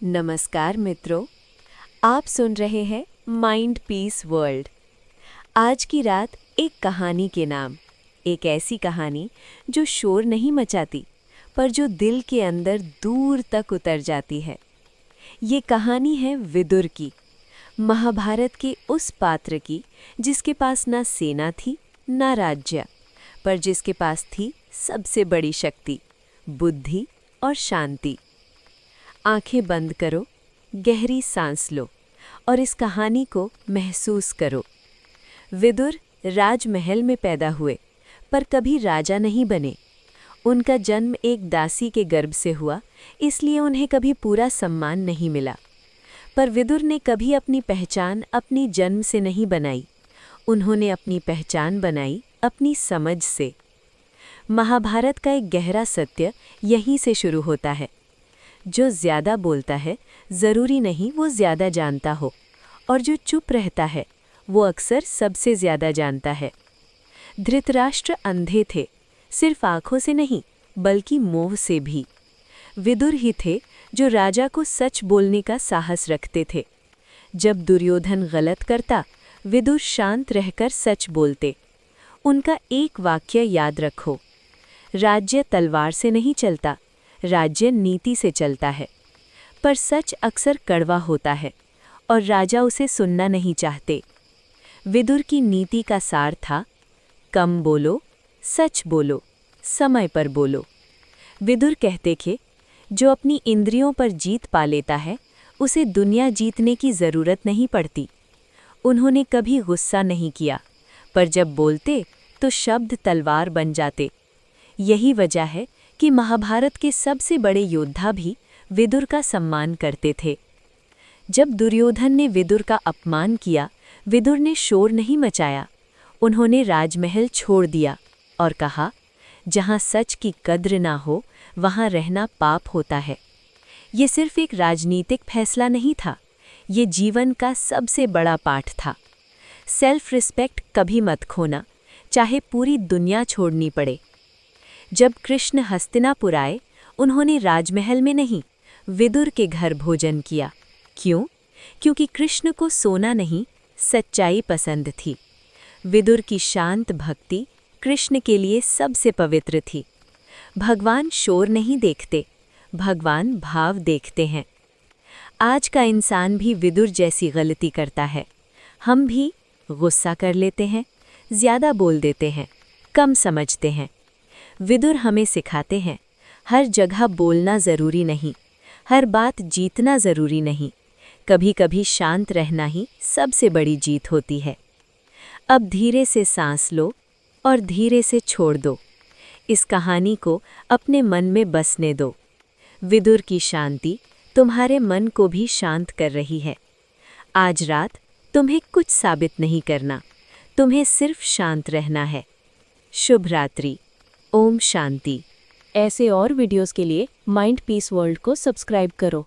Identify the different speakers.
Speaker 1: नमस्कार मित्रों, आप सुन रहे हैं माइंड पीस वर्ल्ड। आज की रात एक कहानी के नाम, एक ऐसी कहानी जो शोर नहीं मचाती पर जो दिल के अंदर दूर तक उतर जाती है। ये कहानी है विदुर की, महाभारत के उस पात्र की जिसके पास ना सेना थी ना राज्य, पर जिसके पास थी सबसे बड़ी शक्ति, बुद्धि और शांति। आंखें बंद करो, गहरी सांस लो और इस कहानी को महसूस करो। विदुर राजमहल में पैदा हुए पर कभी राजा नहीं बने। उनका जन्म एक दासी के गर्भ से हुआ, इसलिए उन्हें कभी पूरा सम्मान नहीं मिला। पर विदुर ने कभी अपनी पहचान अपनी जन्म से नहीं बनाई। उन्होंने अपनी पहचान बनाई अपनी समझ से। महाभारत का एक गहरा सत्य यहीं से शुरू होता है। जो ज़्यादा बोलता है ज़रूरी नहीं वो ज़्यादा जानता हो, और जो चुप रहता है वो अक्सर सबसे ज़्यादा जानता है। धृतराष्ट्र अंधे थे, सिर्फ आँखों से नहीं बल्कि मोह से भी। विदुर ही थे जो राजा को सच बोलने का साहस रखते थे। जब दुर्योधन गलत करता, विदुर शांत रहकर सच बोलते। उनका एक वाक्य याद रखो, राज्य तलवार से नहीं चलता, राज्य नीति से चलता है। पर सच अक्सर कड़वा होता है और राजा उसे सुनना नहीं चाहते। विदुर की नीति का सार था, कम बोलो, सच बोलो, समय पर बोलो। विदुर कहते थे, जो अपनी इंद्रियों पर जीत पा लेता है उसे दुनिया जीतने की ज़रूरत नहीं पड़ती। उन्होंने कभी गुस्सा नहीं किया, पर जब बोलते तो शब्द तलवार बन जाते। यही वजह है कि महाभारत के सबसे बड़े योद्धा भी विदुर का सम्मान करते थे। जब दुर्योधन ने विदुर का अपमान किया, विदुर ने शोर नहीं मचाया। उन्होंने राजमहल छोड़ दिया और कहा, जहाँ सच की कद्र ना हो वहाँ रहना पाप होता है। ये सिर्फ एक राजनीतिक फैसला नहीं था, ये जीवन का सबसे बड़ा पाठ था। सेल्फ रिस्पेक्ट कभी मत खोना, चाहे पूरी दुनिया छोड़नी पड़े। जब कृष्ण हस्तिनापुर आए, उन्होंने राजमहल में नहीं, विदुर के घर भोजन किया। क्यों? क्योंकि कृष्ण को सोना नहीं, सच्चाई पसंद थी। विदुर की शांत भक्ति कृष्ण के लिए सबसे पवित्र थी। भगवान शोर नहीं देखते, भगवान भाव देखते हैं। आज का इंसान भी विदुर जैसी गलती करता है। हम भी गुस्सा कर लेते हैं, ज़्यादा बोल देते हैं, कम समझते हैं। विदुर हमें सिखाते हैं, हर जगह बोलना ज़रूरी नहीं, हर बात जीतना ज़रूरी नहीं, कभी कभी शांत रहना ही सबसे बड़ी जीत होती है। अब धीरे से सांस लो और धीरे से छोड़ दो। इस कहानी को अपने मन में बसने दो। विदुर की शांति तुम्हारे मन को भी शांत कर रही है। आज रात तुम्हें कुछ साबित नहीं करना, तुम्हें सिर्फ शांत रहना है। शुभ रात्रि। ओम शांति। ऐसे और वीडियोस के लिए माइंड पीस वर्ल्ड को सब्सक्राइब करो।